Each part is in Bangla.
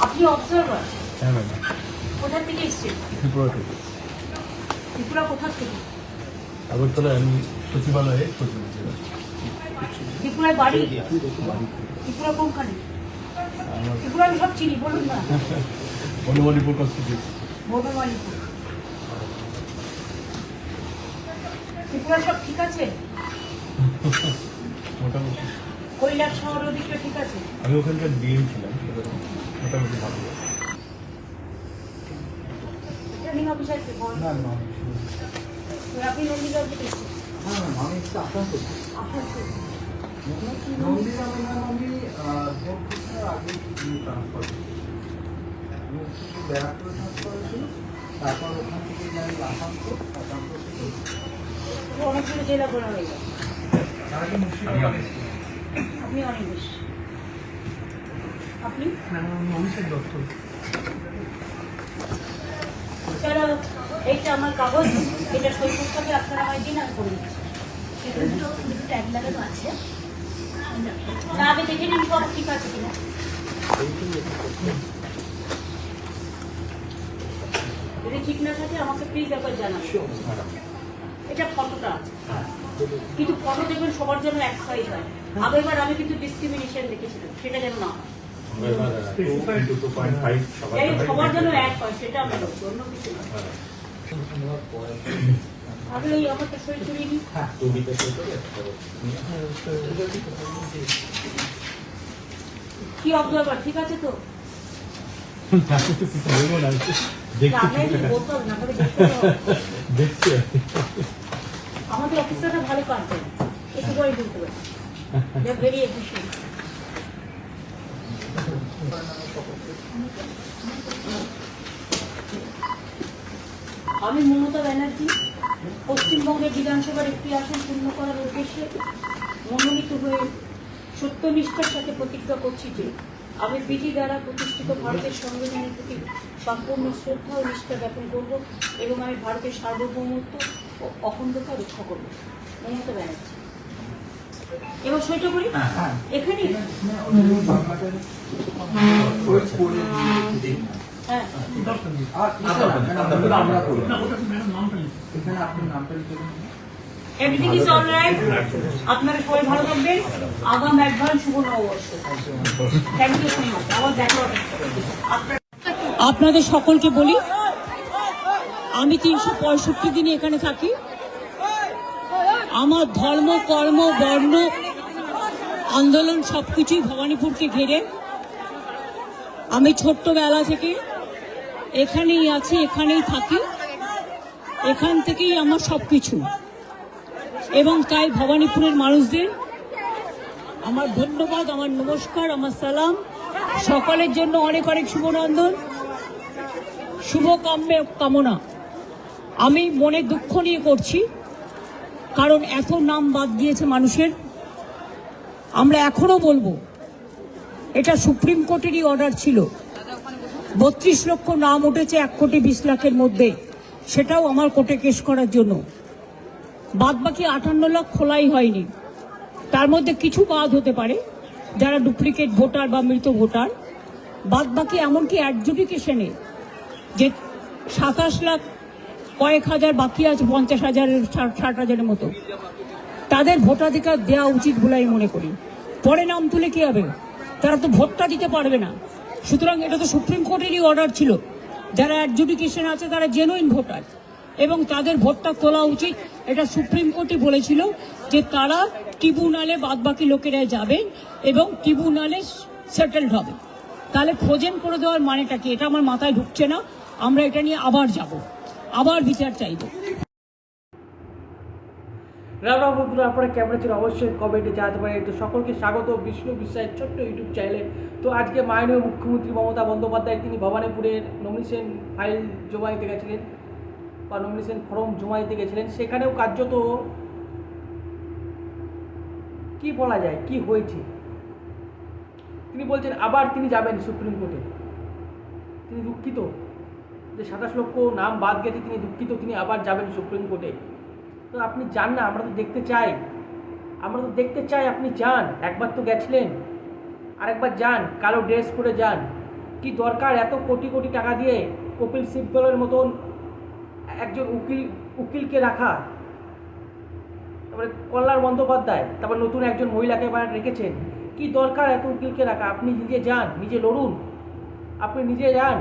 আপনি অবজারভার? হ্যাঁ ম্যাডাম। কোথা থেকে এসেছেন? ত্রিপুরা থেকে। ত্রিপুরা কোথা থেকে? আগরতলা সচিবালয়ে ত্রিপুরায় বাড়ি? ত্রিপুরা কোনখানে? ত্রিপুরা আমি সব চিনি, বলুন না। বনমালীপুর কনস্টিটিউয়েন্সি। বনমালীপুর। ত্রিপুরা সব ঠিক আছে? মোটামুটি। কৈলাস শহর ওদিকটা ঠিক আছে? আমি ওখানকার ডিএম ছিলাম, মোটামুটি ভালো। ট্রেনিং অফিসার কে বল না না। আপনি নন্দীগ্রাম থেকে এসেছেন? হ্যাঁ ম্যাম, আমি একটু আসানসোল। আসানসোল নন্দীগ্রামে ম্যাম আমি ভোট ঘোষণার আগে ট্রান্সফার আমি ব্যারাকপুরে ট্রান্সফার হয়েছিল, তারপর ওখান থেকে যাই আসানসোল, আসানসোল থেকে অনেকগুলো জেলা করা হয়ে গেল। আপনি অনেক বেশি। আপনি? মনীষের দত্ত। চলো, এইটা আমার কাগজ, এটা সই করতে হবে, আপনারা আমায় দিন, আমি করে দিচ্ছি। ট্যাগ লাগানো আছে, আগে দেখে নিন সব ঠিক আছে কিনা। যদি ঠিক না থাকে আমাকে প্লিজ একবার জানাবেন। এটা ফটোটা আছে, কিন্তু ফটো দেখবেন সবার জন্য এক সাইজ হয়। আগেরবার আমি কিন্তু ডিসক্রিমিনেশন দেখেছিলাম, সেটা যেন না সবার জন্য এক হয়, সেটা আমি অন্য কিছু না। আগে ওই আমারটা সই করিয়ে নিই। কি অবজারভার ঠিক আছে তো? আমাদের অফিসাররা ভালো কাজ করে, একটু করে বলতে পারি। Very efficient. আমি মমতা ব্যানার্জি পশ্চিমবঙ্গের বিধানসভার একটি আসন পূর্ণ করার উদ্দেশ্যে মনোনীত হয়ে সত্যনিষ্ঠার সাথে প্রতিজ্ঞা করছি যে আমি বিধি দ্বারা প্রতিষ্ঠিত ভারতের সংবিধানের প্রতি সম্পূর্ণ শ্রদ্ধা ও নিষ্ঠা জ্ঞাপন করব এবং আমি ভারতের সার্বভৌমত্ব ও অখণ্ডতা রক্ষা করব। মমতা ব্যানার্জি। এবার সইটা করি এখানে। Everything is alright. আপনারা সবাই ভালো থাকবেন। আগাম অ্যাডভান্স শুভ নববর্ষ। Thank you so much. আবার দেখা হবে। আপনাদের সকলকে বলি, আমি 365 দিন এখানে থাকি। আমার ধর্ম, কর্ম, বর্ণ, আন্দোলন সবকিছুই ভবানীপুরকে ঘিরে। আমি ছোট্টবেলা থেকে এখানেই আছি, এখানেই থাকি, এখান থেকেই আমার সবকিছু। এবং তাই ভবানীপুরের মানুষদের আমার ধন্যবাদ, আমার নমস্কার, আমার সালাম। সকলের জন্য অনেক অনেক শুভনন্দন, শুভ কামনা। আমি মনে দুঃখ নিয়ে করছি, কারণ এত নাম বাদ দিয়েছে মানুষের। আমরা এখনো বলবো, এটা সুপ্রিম কোর্টেরই অর্ডার ছিল। 32 লক্ষ নাম উঠেছে 1,20,00,000-এর মধ্যে, সেটাও আমার কোর্টে কেস করার জন্য। বাদ বাকি 58 লাখ খোলাই হয়নি। তার মধ্যে কিছু বাদ হতে পারে যারা ডুপ্লিকেট ভোটার বা মৃত ভোটার। বাদ বাকি এমনকি অ্যাডজুডিকেশনে যে 27 লাখ কয়েক হাজার বাকি আছে, 50,000-এর 60,000-এর মতো, তাদের ভোটাধিকার দেওয়া উচিত বলে আমি মনে করি। পরে নাম তুলে কি হবে? তারা তো ভোটটা দিতে পারবে না। সুতরাং এটা তো সুপ্রিম কোর্টেরই অর্ডার ছিল। যারা অ্যাডজুডিকেশন আছে তারা জেনুইন ভোটার এবং তাদের ভোটটা তোলা উচিত। এটা সুপ্রিম কোর্টই বলেছিল যে তারা ট্রিব্যুনালে বাদবাকি লোকেরা যাবেন এবং ট্রিব্যুনালে সেটেলড হবে। তাহলে ফ্রোজেন করে দেওয়ার মানেটা কি? এটা আমার মাথায় ঢুকছে না। আমরা এটা নিয়ে আবার যাব, আবার বিচার চাইব। রাম রাম বন্ধুরা, আপনারা কেমন আছেন অবশ্যই কমেন্টে জানাতে পারেন। তো সকলকে স্বাগত বিষ্ণু বিশ্বাসের ছোট্ট ইউটিউব চ্যানেলে। তো আজকে মাননীয় মুখ্যমন্ত্রী মমতা বন্দ্যোপাধ্যায় তিনি ভবানীপুরের নমিনেশন ফাইল জমা দিতে গেছিলেন বা নমিনেশন ফর্ম জমা দিতে গেছিলেন। সেখানেও কার্যত কি বলা যায়, কি হয়েছে, তিনি বলছেন আবার তিনি যাবেন সুপ্রিম কোর্টে। তিনি দুঃখিত যে 27 লক্ষ নাম বাদ গেছে, তিনি দুঃখিত, তিনি আবার যাবেন সুপ্রিম কোর্টে। তো আপনি যান না, আমরা তো দেখতে চাই, আপনি যান। একবার তো গেছিলেন, আরেকবার যান, কালো ড্রেস পরে যান। কি দরকার এত কোটি কোটি টাকা দিয়ে কপিল সিব্বলের মতন একজন উকিলকে রাখা, তারপরে কল্যাণ বন্দ্যোপাধ্যায়, তারপর নতুন একজন মহিলাকে এবার রেখেছেন। কি দরকার এত উকিলকে রাখা? আপনি নিজে যান, নিজে লড়ুন, আপনি নিজে যান।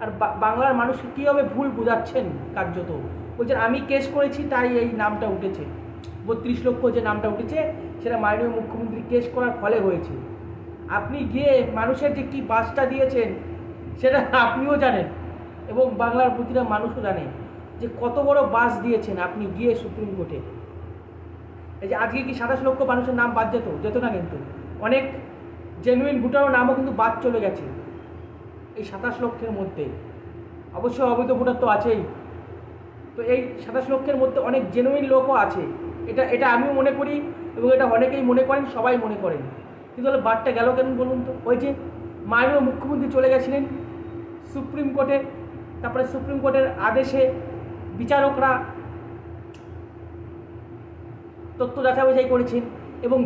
আর বাংলার মানুষকে কীভাবে ভুল বোঝাচ্ছেন কার্যত। বলছেন আমি কেস করেছি তাই এই নামটা উঠেছে, 32 লক্ষ যে নামটা উঠেছে সেটা মাননীয় মুখ্যমন্ত্রী কেস করার ফলে হয়েছে। আপনি গিয়ে মানুষের যে কী বাসটা দিয়েছেন সেটা আপনিও জানেন, এবং বাংলার প্রতিটা মানুষও জানে যে কত বড় বাস দিয়েছেন আপনি গিয়ে সুপ্রিম কোর্টে। এই যে আজকে কি 27 লক্ষ মানুষের নাম বাদ যেত না, কিন্তু অনেক জেনুইন ভোটারও নামও কিন্তু বাদ চলে গেছে এই 27 লক্ষের মধ্যে। অবশ্যই অবৈধ ভোটার তো আছেই, তো এই 27 লক্ষের মধ্যে অনেক জেনুইন লোকও আছে, এটা আমিও মনে করি, এবং এটা অনেকেই মনে করেন, সবাই মনে করেন। কিন্তু হলে বাদটা গেল কেন বলুন তো? ওই যে মাননীয় মুখ্যমন্ত্রী চলে গেছিলেন সুপ্রিম কোর্টে, তারপরে সুপ্রিম কোর্টের আদেশে বিচারকরা তথ্য যাচাই করেছেন, এবং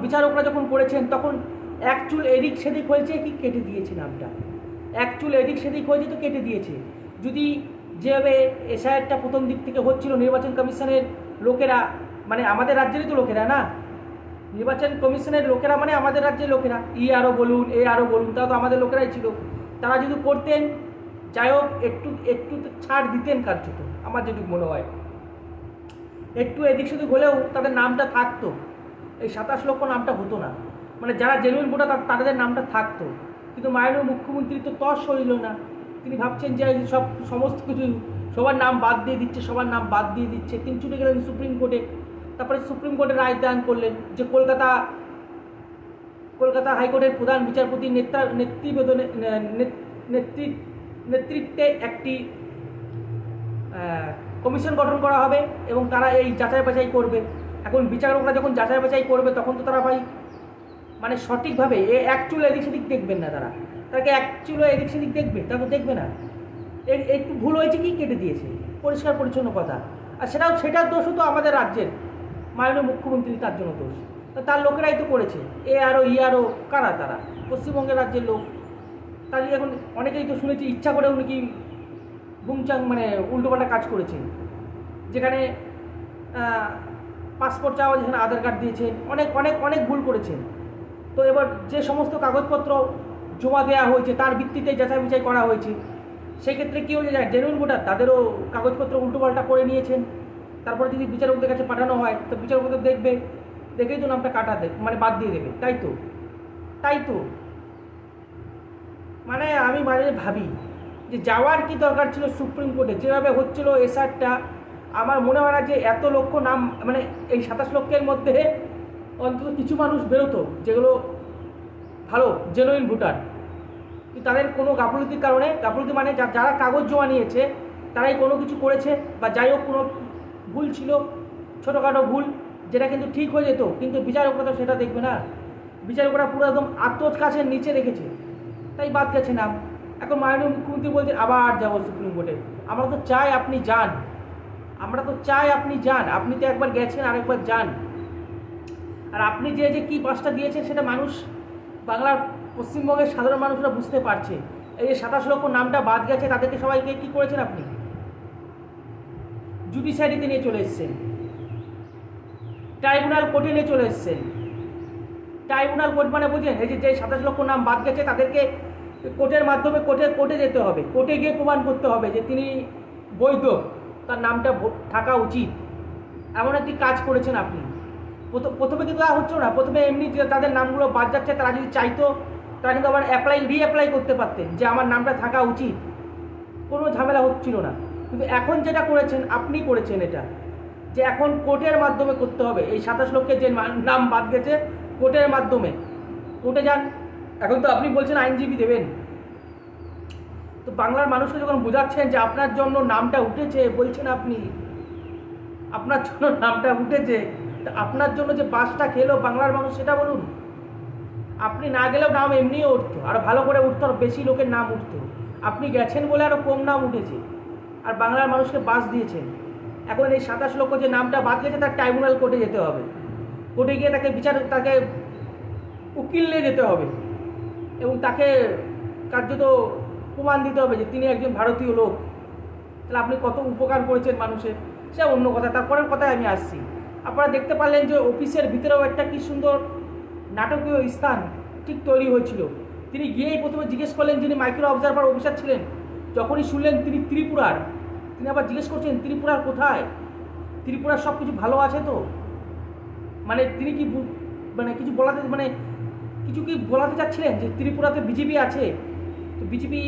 বিচারকরা যখন করেছেন তখন এক চুল এদিক সেদিক হয়েছে কি কেটে দিয়েছে নামটা, এক চুল এদিক সেদিক হয়েছে তো কেটে দিয়েছে। যদি যেভাবে এসআইআরটা প্রথম দিক থেকে হচ্ছিল, নির্বাচন কমিশনের লোকেরা, মানে আমাদের রাজ্যেরই তো লোকেরা না, নির্বাচন কমিশনের লোকেরা মানে আমাদের রাজ্যের লোকেরা, আরও বলুন আরও বলুন, তারা তো আমাদের লোকেরাই ছিল। তারা যদি করতেন, যাই হোক একটু ছাড় দিতেন কার্যত, আমার যেটুকু মনে হয় একটু এদিক সেদিক হলেও তাদের নামটা থাকতো, এই 27 লক্ষ নামটা হতো না, মানে যারা জেনুইন ভোটার তাদের নামটা থাকতো। কিন্তু মাননীয় মুখ্যমন্ত্রী তো তস সইল না, তিনি ভাবছেন যে সমস্ত কিছু সবার নাম বাদ দিয়ে দিচ্ছে। তিনি ছুটে গেলেন সুপ্রিম কোর্টে, তারপরে সুপ্রিম কোর্টে রায় দান করলেন যে কলকাতা হাইকোর্টের প্রধান বিচারপতির নেতৃত্বে একটি কমিশন গঠন করা হবে, এবং তারা এই যাচাই বাছাই করবে। এখন বিচারকরা যখন যাচাই বাছাই করবে তখন তো তারা মানে সঠিকভাবে এক চুল এদিক সেদিক দেখবেন না, তাকে এক চুল এদিক সেদিক দেখবে, তা তো দেখবে না। একটু ভুল হয়েছে কি কেটে দিয়েছে, পরিষ্কার পরিচ্ছন্ন কথা। আর সেটার দোষও তো আমাদের রাজ্যের মাননীয় মুখ্যমন্ত্রী, তার জন্য দোষ, তার লোকেরাই তো করেছে। আরও কারা? তারা পশ্চিমবঙ্গের রাজ্যের লোক। তার এখন অনেকেই তো শুনেছি ইচ্ছা করে উনি কি বুংচাং মানে উল্টোপাল্টা কাজ করেছেন, যেখানে পাসপোর্ট চাওয়া, যেখানে আধার কার্ড দিয়েছেন, অনেক ভুল করেছেন। তো এবার যে সমস্ত কাগজপত্র জমা দেওয়া হয়েছে তার ভিত্তিতে যাচাই বাছাই করা হয়েছে, সেই ক্ষেত্রে কী হয়েছে, জেনুইন ভোটার তাদেরও কাগজপত্র উল্টোপাল্টা করে নিয়েছেন। তারপরে যদি বিচারকদের কাছে পাঠানো হয় তো বিচারকদের দেখেই তো নামটা মানে বাদ দিয়ে দেবে, তাই তো মানে আমি মাঝে ভাবি যে যাওয়ার কি দরকার ছিল সুপ্রিম কোর্টে, যেভাবে হচ্ছিল এসআরটা। আমার মনে হয় না যে এত লক্ষ নাম, মানে এই 27 লক্ষের মধ্যে অন্তত কিছু মানুষ বেরোতো যেগুলো ভালো জেনুইন ভোটার, কিন্তু তাদের কোনো গাফলতির কারণে, গাফলতি মানে যারা কাগজ জমা নিয়েছে তারাই কোনো কিছু করেছে, বা যাই হোক কোনো ভুল ছিল, ছোটোখাটো ভুল, যেটা কিন্তু ঠিক হয়ে যেত, কিন্তু বিচারকরা তো সেটা দেখবে না। বিচারকরা পুরো একদম আত্মকাছের নিচে রেখেছে, তাই বাদ গেছে নাম। এখন মাননীয় মুখ্যমন্ত্রী বলছেন আবার যাবো সুপ্রিম কোর্টে। আমরা তো চাই আপনি যান, আপনি তো একবার গেছেন, আরেকবার যান। আর আপনি যে কী পাসটা দিয়েছেন সেটা মানুষ, বাংলার পশ্চিমবঙ্গের সাধারণ মানুষরা বুঝতে পারছে। এই যে 27 লক্ষ নামটা বাদ গেছে, তাদেরকে সবাইকে কী করেছেন আপনি? জুডিশিয়ারিতে নিয়ে চলে এসছেন, ট্রাইব্যুনাল কোর্টে নিয়ে চলে এসছেন। ট্রাইব্যুনাল কোর্ট মানে বুঝলেন, এই যে 27 লক্ষ নাম বাদ গেছে তাদেরকে কোর্টের মাধ্যমে কোর্টে যেতে হবে, কোর্টে গিয়ে প্রমাণ করতে হবে যে তিনি বৈধ, তার নামটা থাকা উচিত। এমন একটি কাজ করেছেন আপনি। প্রথমে কিন্তু তা হচ্ছে না, প্রথমে এমনি তাদের নামগুলো বাদ যাচ্ছে, তারা যদি চাইতো তারা কিন্তু আবার রিঅ্যাপ্লাই করতে পারতেন যে আমার নামটা থাকা উচিত, কোনো ঝামেলা হচ্ছিল না। কিন্তু এখন যেটা করেছেন আপনি করেছেন এটা, যে এখন কোর্টের মাধ্যমে করতে হবে। এই 27 লক্ষের যে নাম বাদ গেছে কোর্টের মাধ্যমে, কোর্টে যান। এখন তো আপনি বলছেন আইনজীবী দেবেন, তো বাংলার মানুষকে যখন বোঝাচ্ছেন যে আপনার জন্য নামটা উঠেছে, বলছেন আপনি আপনার জন্য নামটা উঠেছে, আপনার জন্য যে বাসটা খেলো বাংলার মানুষ সেটা বলুন। আপনি না গেলেও নাম এমনিও উঠতো, আর ভালো করে উঠতো, আর বেশি লোকের নাম উঠতো। আপনি গেছেন বলে আরও কম নাম উঠেছে, আর বাংলার মানুষকে বাস দিয়েছেন। এখন এই 27 লক্ষ যে নামটা বাদ গেছে তার ট্রাইব্যুনাল কোর্টে যেতে হবে, কোর্টে গিয়ে তাকে উকিল নিয়ে যেতে হবে এবং তাকে কার্যত প্রমাণ দিতে হবে যে তিনি একজন ভারতীয় লোক। তাহলে আপনি কত উপকার করেছেন মানুষের, সে অন্য কথা। তারপরের কথায় আমি আসছি, আপনারা দেখতে পারলেন যে অফিসের ভিতরেও একটা কি সুন্দর নাটকীয় স্থান ঠিক তৈরি হয়েছিল। তিনি গিয়েই প্রথমে জিজ্ঞেস করলেন, যিনি মাইক্রো অবজারভার অফিসার ছিলেন, যখনই শুনলেন তিনি ত্রিপুরার, তিনি আবার জিজ্ঞেস করছেন ত্রিপুরার কোথায়, ত্রিপুরার সব কিছু ভালো আছে তো? মানে তিনি কি কিছু কিছু কি বলাতে চাচ্ছিলেন যে ত্রিপুরাতে বিজেপি আছে, তো বিজেপি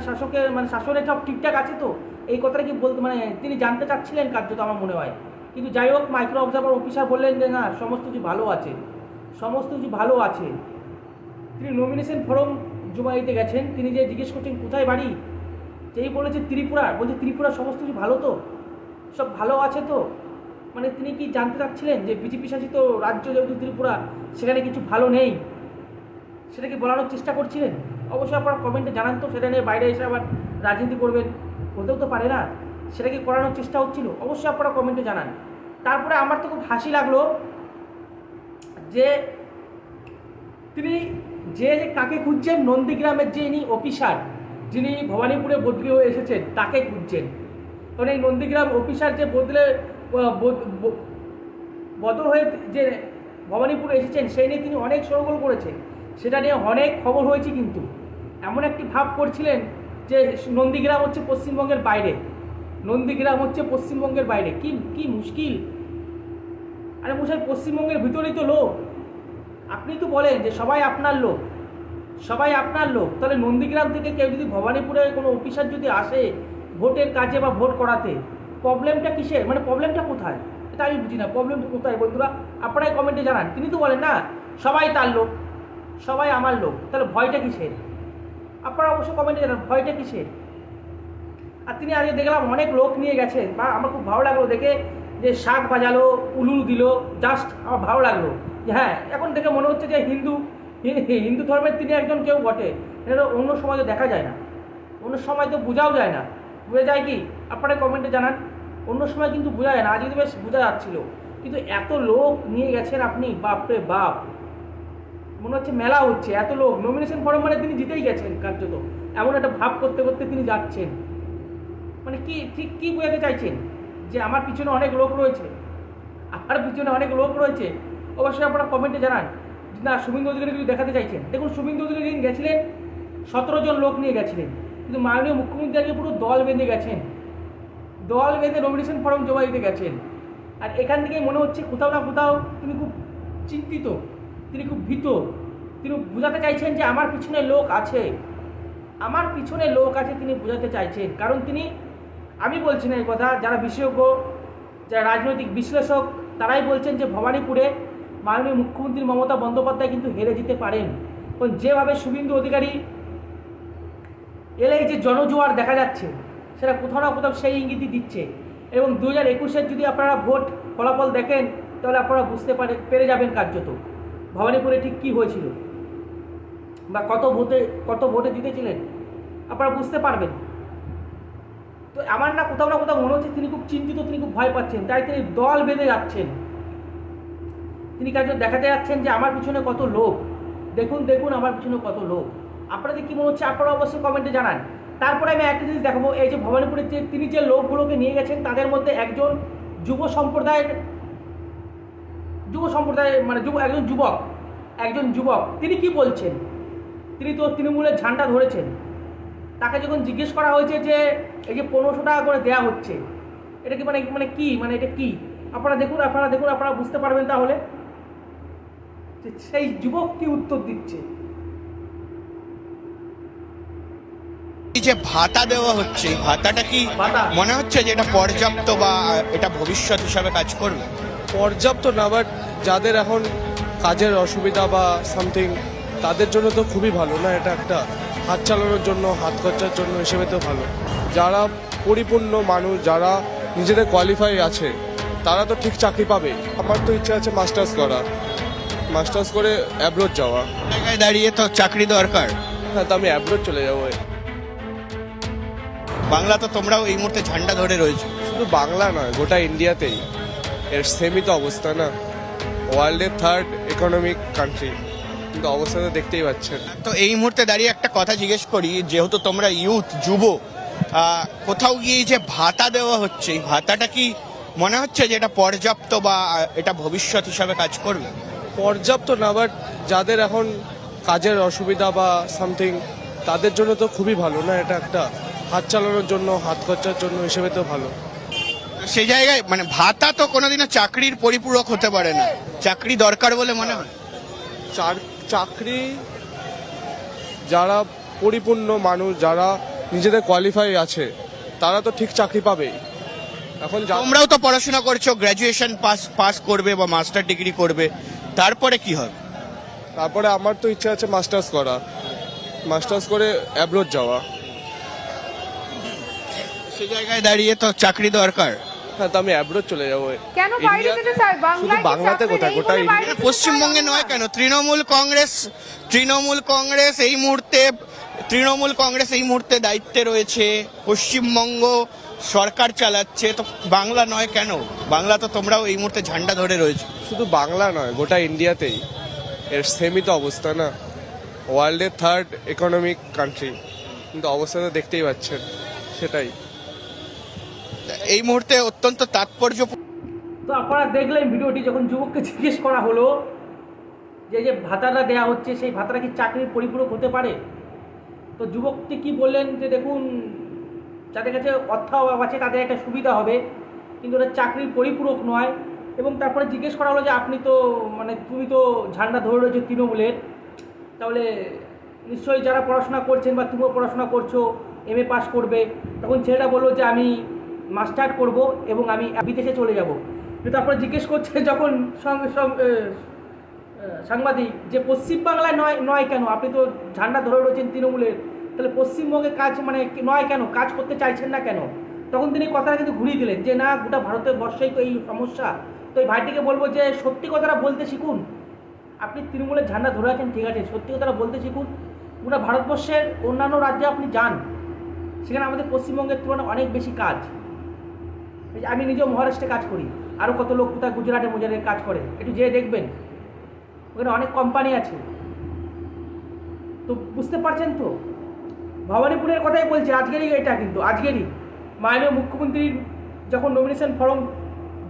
শাসকের শাসনের সব ঠিকঠাক আছে তো, এই কথাটা কি বলতে তিনি জানতে চাচ্ছিলেন কার্যত আমার মনে হয়। কিন্তু যাই হোক, মাইক্রো অবজারভার অফিসার বললেন যে না, সমস্ত কিছু ভালো আছে, সমস্ত কিছু ভালো আছে। তিনি নমিনেশন ফর্ম জমা দিতে গেছেন, তিনি যে জিজ্ঞেস করছেন কোথায় বাড়ি, যেই বলেছে ত্রিপুরা, বলছে ত্রিপুরা সমস্ত কিছু ভালো তো, সব ভালো আছে তো। তিনি কি জানতে চাচ্ছিলেন যে বিজেপি শাসিত রাজ্য যেহেতু ত্রিপুরা, সেখানে কিছু ভালো নেই, সেটা কি বলানোর চেষ্টা করছিলেন? অবশ্যই আপনারা কমেন্টে জানান তো, সেটা নিয়ে বাইরে এসে আবার রাজনীতি করবেন, হতেও তো পারে না। সেটা কি করানোর চেষ্টা হচ্ছিল? অবশ্যই আপনারা কমেন্টে জানান। তারপরে আমার তো খুব হাসি লাগলো যে তিনি যে কাকে খুঁজছেন, নন্দীগ্রামের যে ইনি অফিসার, যিনি ভবানীপুরে বদলি হয়ে এসেছেন, তাকে খুঁজছেন। কারণ এই নন্দীগ্রাম অফিসার যে বদল হয়ে যে ভবানীপুরে এসেছেন, সেই নিয়ে তিনি অনেক সরগোল করেছেন, সেটা নিয়ে অনেক খবর হয়েছে। কিন্তু এমন একটি ভাব করছিলেন যে নন্দীগ্রাম হচ্ছে পশ্চিমবঙ্গের বাইরে, নন্দীগ্রাম হচ্ছে পশ্চিমবঙ্গের বাইরে। কি মুশকিল! আরে মশাই, পশ্চিমবঙ্গের ভিতরেই তো লোক। আপনি তো বলেন যে সবাই আপনার লোক, সবাই আপনার লোক, তাহলে নন্দীগ্রাম থেকে কেউ যদি ভবানীপুরে কোনো অফিসার যদি আসে ভোটের কাজে বা ভোট করাতে, প্রবলেমটা কিসের? প্রবলেমটা কোথায়? এটা আমি বুঝি না, প্রবলেমটা কোথায় বন্ধুরা? আপনারাই কমেন্টে জানান। তিনি তো বলেন না সবাই তার লোক, সবাই আমার লোক, তাহলে ভয়টা কিসের? আপনারা অবশ্যই কমেন্টে জানান ভয়টা কিসের। আর তিনি আগে দেখলাম অনেক লোক নিয়ে গেছেন, বা আমার খুব ভালো লাগলো দেখে, যে শাক বাজালো, উলুল দিল, জাস্ট আমার ভালো লাগলো যে হ্যাঁ, এখন দেখে মনে হচ্ছে যে হিন্দু ধর্মের তিনি একজন কেউ বটে। এটা অন্য সময় তো দেখা যায় না, অন্য সময় তো বোঝাও যায় না। বোঝা যায় কি? আপনারা কমেন্টে জানান। অন্য সময় কিন্তু বোঝা যায় না, আজকে তো বেশ বোঝা যাচ্ছিল। কিন্তু এত লোক নিয়ে গেছেন আপনি, বাপরে বাপ, মনে হচ্ছে মেলা হচ্ছে। এত লোক, নমিনেশন ফর্ম তিনি জিতেই গেছেন কার্যত, এমন একটা ভাব করতে করতে তিনি যাচ্ছেন। কি বোঝাতে চাইছেন? যে আমার পিছনে অনেক লোক রয়েছে, আমার পিছনে অনেক লোক রয়েছে। অবশ্যই আপনারা কমেন্টে জানান। না, শুভেন্দু অধিকারী কিছু দেখাতে চাইছেন? দেখুন, শুভেন্দু অধিকারী দিন গেছিলেন 17 জন লোক নিয়ে গেছিলেন, কিন্তু মাননীয় মুখ্যমন্ত্রী আজকে পুরো দল বেঁধে গেছেন, দল বেঁধে নমিনেশন ফর্ম জমা দিতে গেছেন। আর এখান থেকেই মনে হচ্ছে কোথাও না কোথাও তিনি খুব চিন্তিত, তিনি খুব ভীত। তিনি বোঝাতে চাইছেন যে আমার পিছনে লোক আছে, আমার পিছনে লোক আছে, তিনি বোঝাতে চাইছেন। কারণ তিনি, আমি বলছি না এই কথা, যারা বিশেষজ্ঞ, যারা রাজনৈতিক বিশ্লেষক, তারাই বলছেন যে ভবানীপুরে মাননীয় মুখ্যমন্ত্রী মমতা বন্দ্যোপাধ্যায় কিন্তু হেরে যেতে পারেন। কারণ যেভাবে শুভেন্দু অধিকারী এলে যে জনজোয়ার দেখা যাচ্ছে, সেটা কোথাও না কোথাও সেই ইঙ্গিতই দিচ্ছে। এবং 2021-এর যদি আপনারা ভোট ফলাফল দেখেন, তাহলে আপনারা বুঝতে পেরে যাবেন কার্যত ভবানীপুরে ঠিক কী হয়েছিল, বা কত ভোটে জিতেছিলেন, আপনারা বুঝতে পারবেন। তো আমার না কোথাও মনে হচ্ছে তিনি খুব চিন্তিত, তিনি খুব ভয় পাচ্ছেন, তাই তিনি দল বেঁধে যাচ্ছেন। তিনি কার্য দেখাতে যাচ্ছেন যে আমার পিছনে কত লোক, দেখুন আমার পিছনে কত লোক। আপনাদের কি মনে হচ্ছে? আপনারা অবশ্যই কমেন্টে জানান। তারপরে আমি একটা জিনিস দেখাবো, এই যে ভবানীপুরের যে তিনি যে লোকগুলোকে নিয়ে গেছেন, তাদের মধ্যে একজন যুব সম্প্রদায়ের একজন যুবক, তিনি কি বলছেন? তিনি তো তৃণমূলের ঝান্ডা ধরেছেন। তাকে যখন জিজ্ঞেস করা হয়েছে যে এই যে 1500 টাকা করে দেওয়া হচ্ছে, এটা কি কি এটা কি, আপনারা দেখুন, আপনারা বুঝতে পারবেন তাহলে যে সেই যুবক কি উত্তর দিচ্ছে। যে ভাতা দেওয়া হচ্ছে, ভাতাটা কি মনে হচ্ছে যে এটা পর্যাপ্ত, বা এটা ভবিষ্যৎ হিসাবে কাজ করবে? পর্যাপ্ত না, বাট যাদের এখন কাজের অসুবিধা বা সামথিং, তাদের জন্য তো খুবই ভালো না। এটা একটা হাত চালানোর জন্য, হাত খরচার জন্য হিসেবে তো ভালো। যারা পরিপূর্ণ মানুষ, যারা নিজেদের কোয়ালিফাই আছে, তারা তো ঠিক চাকরি পাবে। আমার তো ইচ্ছা আছে মাস্টার্স করা, মাস্টার্স করে অ্যাব্রোড যাওয়া। জায়গায় দাঁড়িয়ে তো চাকরি দরকার। হ্যাঁ, তো আমি অ্যাব্রোড চলে যাবো। বাংলা তো তোমরাও এই মুহূর্তে ঝান্ডা ধরে রয়েছে। শুধু বাংলা নয়, গোটা ইন্ডিয়াতেই এর সেমই তো অবস্থা না। ওয়ার্ল্ডের থার্ড ইকোনমিক কান্ট্রি, কিন্তু অবস্থা তো দেখতেই পাচ্ছেন। তো এই মুহূর্তে দাঁড়িয়ে একটা কথা জিজ্ঞেস করি, যেহেতু তোমরা ইউথ, যুব, কোথাও গিয়ে যে ভাতা দেওয়া হচ্ছে, এই ভাতাটা কি মনে হচ্ছে যে এটা পর্যাপ্ত বা এটা ভবিষ্যৎ হিসাবে কাজ করবে? পর্যাপ্ত না, বাট যাদের এখন কাজের অসুবিধা বা সামথিং, তাদের জন্য তো খুবই ভালো না। এটা একটা হাত চালানোর জন্য, হাত খরচার জন্য হিসেবে তো ভালো। সেই জায়গায় মানে ভাতা তো কোনোদিনও চাকরির পরিপূরক হতে পারে না, চাকরি দরকার বলে মনে হয়। চাকরি যারা পরিপূর্ণ মানুষ, যারা নিজেদের কোয়ালিফাই আছে, তারা তো ঠিক চাকরি পাবেই। এখন তোমরাও তো পড়াশোনা করছো, গ্র্যাজুয়েশন পাস করবে বা মাস্টার ডিগ্রি করবে, তারপরে কি হবে? তারপরে আমার তো ইচ্ছা আছে মাস্টার্স করা, মাস্টার্স করে অ্যাব্রোড যাওয়া। সেই জায়গায় দাঁড়িয়ে তো চাকরি দরকার। হ্যাঁ, তো আমি অ্যাব্রোড চলে যাবো। কেন বাইরে যেতে চাই? শুধু বাংলাতে কোথায়, গোটা ইন্ডিয়া। পশ্চিমবঙ্গে নয় কেন, তৃণমূল কংগ্রেস এই মুহূর্তে দায়িত্বে রয়েছে, পশ্চিমবঙ্গ সরকার চালাচ্ছে, তো বাংলা নয় কেন? বাংলা তো তোমরাও এই মুহূর্তে ঝান্ডা ধরে রয়েছে। শুধু বাংলা নয়, গোটা ইন্ডিয়াতেই এর সেমই তো অবস্থা না। ওয়ার্ল্ডের থার্ড ইকোনমিক কান্ট্রি, কিন্তু অবস্থা তো দেখতেই পাচ্ছেন, সেটাই। এই মুহূর্তে অত্যন্ত তাৎপর্য। তো আপনারা দেখলেন ভিডিওটি, যখন যুবককে জিজ্ঞেস করা হলো যে ভাতাটা দেওয়া হচ্ছে, সেই ভাতাটা কি চাকরির পরিপূরক হতে পারে, তো যুবকটি কি বললেন যে দেখুন, যাদের কাছে অর্থ অভাব আছে তাদের একটা সুবিধা হবে, কিন্তু ওটা চাকরির পরিপূরক নয়। এবং তারপরে জিজ্ঞেস করা হলো যে তুমি তো ঝান্ডা ধরে রয়েছো তৃণমূলের, তাহলে নিশ্চয়ই যারা পড়াশোনা করছেন বা তুমিও পড়াশোনা করছো, MA পাস করবে। তখন ছেলেটা বললো যে আমি মাস্টার্স করব এবং আমি বিদেশে চলে যাব। তারপরে জিজ্ঞেস করছে যখন সাংবাদিক যে পশ্চিমবাংলায় নয় কেন, আপনি তো ঝান্ডা ধরে রয়েছেন তৃণমূলের, তাহলে পশ্চিমবঙ্গে কাজ নয় কেন, কাজ করতে চাইছেন না কেন? তখন তিনি কথাটা কিন্তু ঘুরিয়ে দিলেন যে না, গোটা ভারতবর্ষেই তো এই সমস্যা। তো এই ভাইটিকে বলবো যে সত্যি কথাটা বলতে শিখুন। আপনি তৃণমূলের ঝান্ডা ধরে আছেন, ঠিক আছে, সত্যি কথাটা বলতে শিখুন। গোটা ভারতবর্ষের অন্যান্য রাজ্যে আপনি যান, সেখানে আমাদের পশ্চিমবঙ্গের তুলনায় অনেক বেশি কাজ। আমি নিজেও মহারাষ্ট্রে কাজ করি, আরও কত লোক কোথায় গুজরাটে কাজ করে, একটু যেয়ে দেখবেন, ওখানে অনেক কোম্পানি আছে। তো বুঝতে পারছেন তো, ভবানীপুরের কথাই বলছি, আজকেরই এটা, কিন্তু আজকেরই মাননীয় মুখ্যমন্ত্রীর যখন নমিনেশন ফর্ম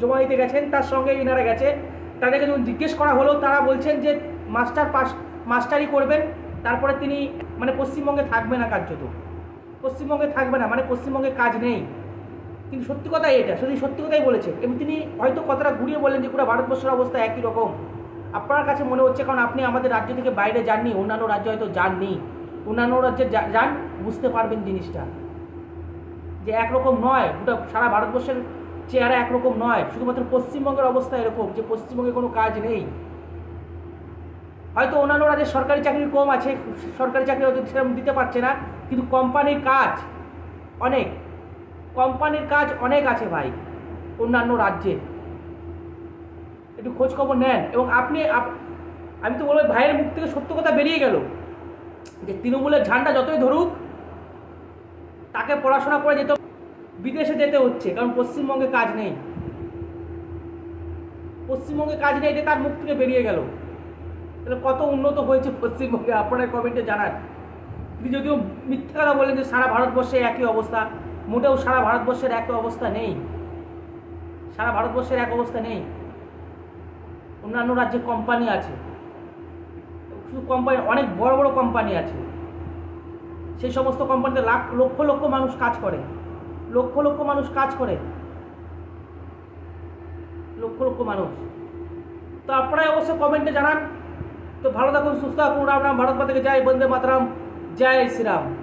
জমা দিতে গেছেন, তার সঙ্গে এনারা গেছে, তাদেরকে যখন জিজ্ঞেস করা হলো, তারা বলছেন যে মাস্টারই করবেন, তারপরে তিনি পশ্চিমবঙ্গে থাকবে না, কার্যত পশ্চিমবঙ্গে থাকবে না, পশ্চিমবঙ্গে কাজ নেই। কিন্তু সত্যি কথাই এটা, সত্যি কথাই বলেছে। এবং তিনি হয়তো কথাটা ঘুরিয়ে বললেন যে পুরো ভারতবর্ষের অবস্থা একই রকম। আপনার কাছে মনে হচ্ছে, কারণ আপনি আমাদের রাজ্য থেকে বাইরে যাননি, অন্যান্য রাজ্যে হয়তো যাননি, অন্যান্য রাজ্যে যান, বুঝতে পারবেন জিনিসটা যে একরকম নয়, গোটা সারা ভারতবর্ষের চেহারা একরকম নয়। শুধুমাত্র পশ্চিমবঙ্গের অবস্থা এরকম যে পশ্চিমবঙ্গে কোনো কাজ নেই। হয়তো অন্যান্য রাজ্যে সরকারি চাকরি কম আছে, সরকারি চাকরি হয়তো সেরকম দিতে পারছে না, কিন্তু কোম্পানির কাজ অনেক আছে ভাই অন্যান্য রাজ্যে। একটু খোঁজখবর নেন। এবং আমি তো বলবো, ভাইয়ের মুখ থেকে সত্য কথা বেরিয়ে গেল যে তৃণমূলের ঝান্ডা যতই ধরুক, তাকে পড়াশোনা করে বিদেশে যেতে হচ্ছে, কারণ পশ্চিমবঙ্গে কাজ নেই। এটা তার মুখ থেকে বেরিয়ে গেল। তাহলে কত উন্নত হয়েছে পশ্চিমবঙ্গে, আপনারা কমেন্টে জানান। তিনি যদিও মিথ্যা কথা বললেন যে সারা ভারতবর্ষে একই অবস্থা, মোটেও সারা ভারতবর্ষের এক অবস্থা নেই। অন্যান্য রাজ্যে কোম্পানি আছে, শুধু কোম্পানি, অনেক বড় বড় কোম্পানি আছে। সেই সমস্ত কোম্পানিতে লক্ষ লক্ষ মানুষ কাজ করে, লক্ষ লক্ষ মানুষ। তো আপনারাই অবশ্য কমেন্টে জানান। তো ভালো থাকুন, সুস্থ থাকুন, রাম রাম, ভারত মাতা কি জয়, বন্দে মাতরম, জয় শ্রীরাম।